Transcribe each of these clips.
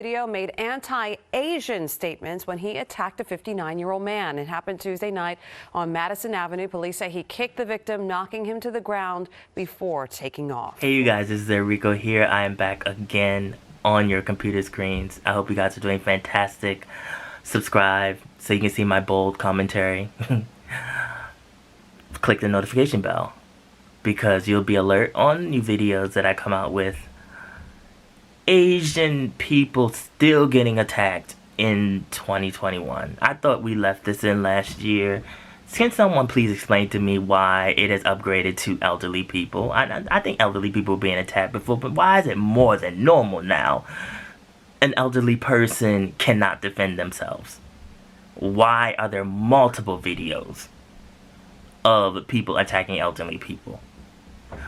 video made anti-Asian statements when he attacked a 59-year-old man. It happened Tuesday night on Madison Avenue. Police say he kicked the victim, knocking him to the ground before taking off. Hey you guys, this is Rico here. I am back again on your computer screens. I hope you guys are doing fantastic. Subscribe so you can see my bold commentary. Click the notification bell because you'll be alert on new videos that I come out with. Asian people still getting attacked in 2021. I thought we left this in last year. Can someone please explain to me why it has upgraded to elderly people? I think elderly people were being attacked before, but why is it more than normal now? An elderly person cannot defend themselves. Why are there multiple videos of people attacking elderly people?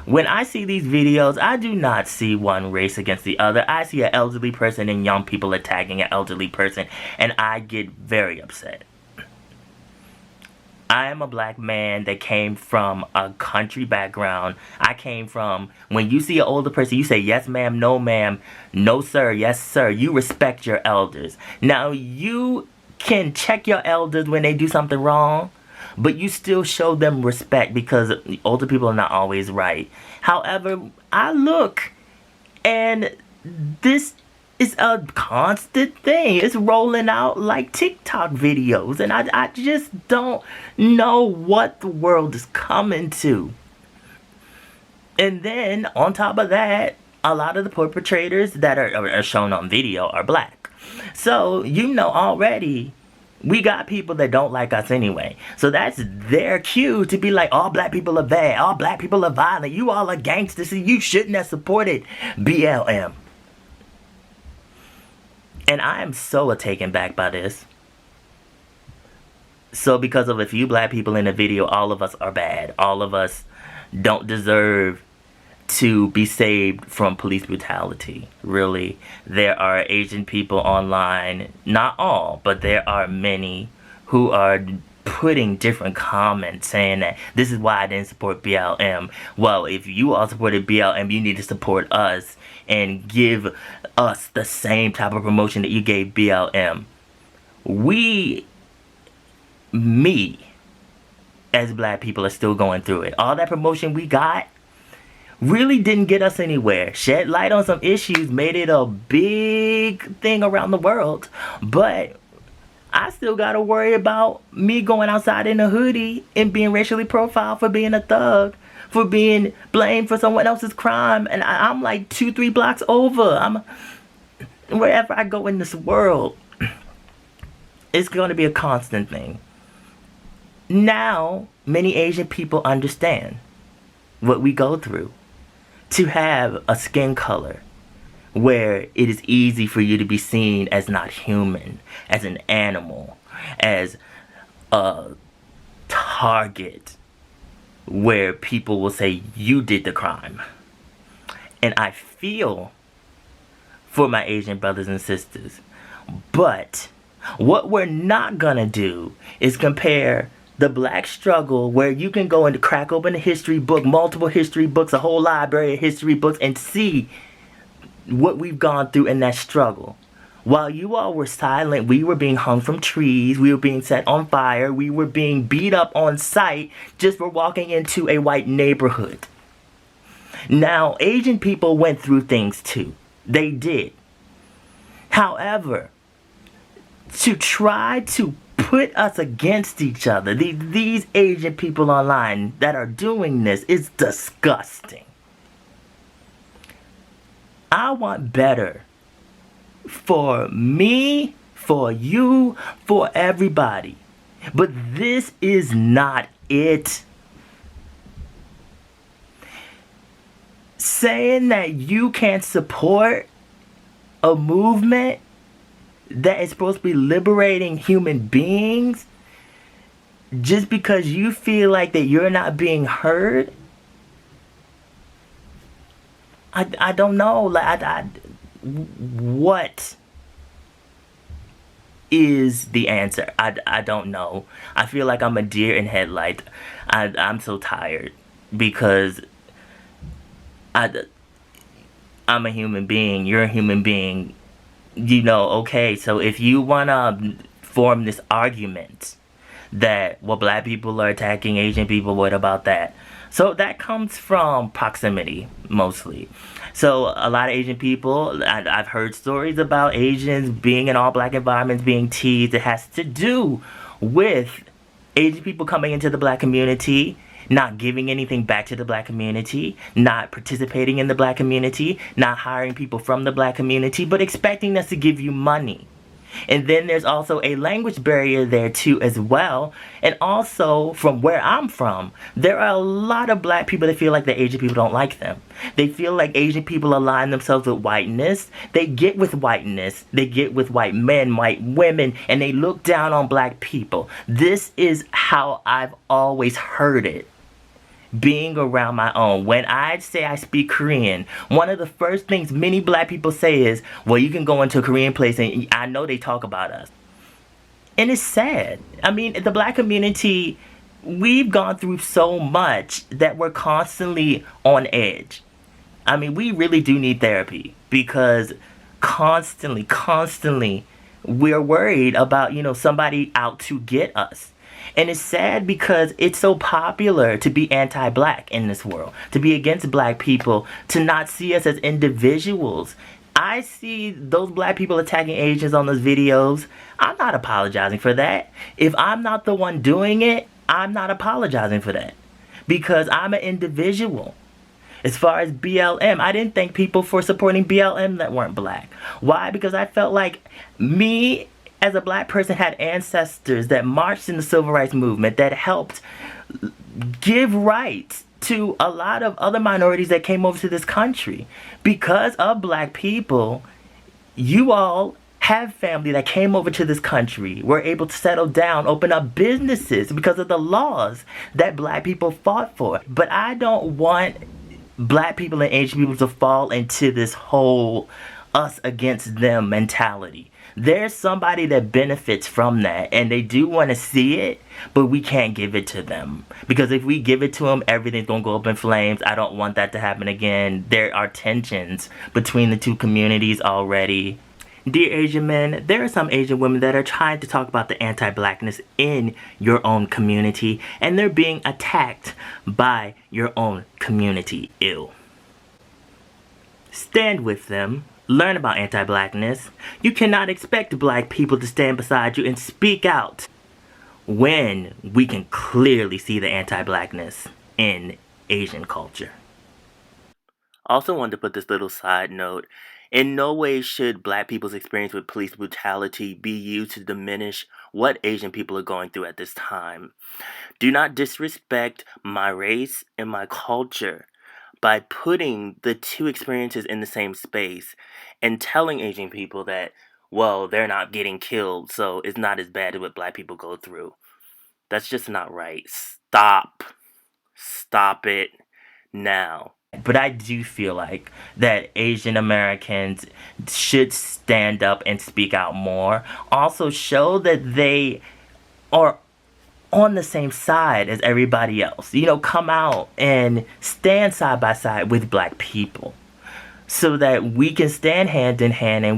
When I see these videos, I do not see one race against the other. I see an elderly person and young people attacking an elderly person, and I get very upset. I am a black man that came from a country background. I came from, when you see an older person, you say, yes ma'am, no ma'am, no sir, yes sir. You respect your elders. Now, you can check your elders when they do something wrong, but you still show them respect because older people are not always right. However, I look, and this is a constant thing. It's rolling out like TikTok videos, and I just don't know what the world is coming to. And then, on top of that, a lot of the perpetrators that are shown on video are black. So, you know already, we got people that don't like us anyway. So that's their cue to be like, all black people are bad. All black people are violent. You all are gangsters. You shouldn't have supported BLM. And I am so taken back by this. So because of a few black people in the video, all of us are bad. All of us don't deserve to be saved from police brutality. Really, there are Asian people online, not all, but there are many who are putting different comments saying that this is why I didn't support BLM. Well, if you all supported BLM, you need to support us and give us the same type of promotion that you gave BLM. Me, as black people, are still going through it. All that promotion we got really didn't get us anywhere. Shed light on some issues, made it a big thing around the world, but I still gotta worry about me going outside in a hoodie and being racially profiled for being a thug, for being blamed for someone else's crime, and I'm like 2-3 blocks over. Wherever I go in this world, it's gonna be a constant thing. Now, many Asian people understand what we go through. To have a skin color where it is easy for you to be seen as not human, as an animal, as a target where people will say you did the crime. And I feel for my Asian brothers and sisters. But what we're not gonna do is compare the black struggle, where you can go and crack open a history book, multiple history books, a whole library of history books, and see what we've gone through in that struggle. While you all were silent, we were being hung from trees, we were being set on fire, we were being beat up on sight just for walking into a white neighborhood. Now, Asian people went through things too. They did. However, to try to put us against each other, these Asian people online that are doing this, is disgusting. I want better for me, for you, for everybody. But this is not it. Saying that you can't support a movement that is supposed to be liberating human beings just because you feel like that you're not being heard, I don't know. Like, what is the answer? I don't know. I feel like I'm a deer in headlights. I'm so tired because I'm a human being. You're a human being. Okay, so if you want to form this argument that, well, black people are attacking Asian people, what about that? So that comes from proximity, mostly. So a lot of Asian people, I've heard stories about Asians being in all black environments, being teased. It has to do with Asian people coming into the black community, not giving anything back to the black community, not participating in the black community, not hiring people from the black community, but expecting us to give you money. And then there's also a language barrier there too as well. And also, from where I'm from, there are a lot of black people that feel like the Asian people don't like them. They feel like Asian people align themselves with whiteness. They get with whiteness. They get with white men, white women, and they look down on black people. This is how I've always heard it, being around my own. When I say I speak Korean, one of the first things many black people say is, well, you can go into a Korean place and I know they talk about us. And it's sad. I mean, the black community, we've gone through so much that we're constantly on edge. I mean, we really do need therapy because constantly, we're worried about, somebody out to get us. And it's sad because it's so popular to be anti-black in this world, to be against black people, to not see us as individuals. I see those black people attacking Asians on those videos. I'm not apologizing for that. If I'm not the one doing it, I'm not apologizing for that because I'm an individual. As far as BLM, I didn't thank people for supporting BLM that weren't black. Why? Because I felt like me as a black person had ancestors that marched in the civil rights movement, that helped give rights to a lot of other minorities that came over to this country. Because of black people, you all have family that came over to this country, were able to settle down, open up businesses because of the laws that black people fought for. But I don't want black people and Asian people to fall into this whole us against them mentality. There's somebody that benefits from that, and they do want to see it, but we can't give it to them. Because if we give it to them, everything's going to go up in flames. I don't want that to happen again. There are tensions between the two communities already. Dear Asian men, there are some Asian women that are trying to talk about the anti-blackness in your own community, and they're being attacked by your own community. Ew. Stand with them. Learn about anti-blackness. You cannot expect black people to stand beside you and speak out when we can clearly see the anti-blackness in Asian culture. Also wanted to put this little side note. In no way should black people's experience with police brutality be used to diminish what Asian people are going through at this time. Do not disrespect my race and my culture by putting the two experiences in the same space and telling Asian people that, well, they're not getting killed, so it's not as bad as what black people go through. That's just not right. Stop. Stop it now. But I do feel like that Asian Americans should stand up and speak out more. Also show that they are on the same side as everybody else. Come out and stand side by side with black people so that we can stand hand in hand and we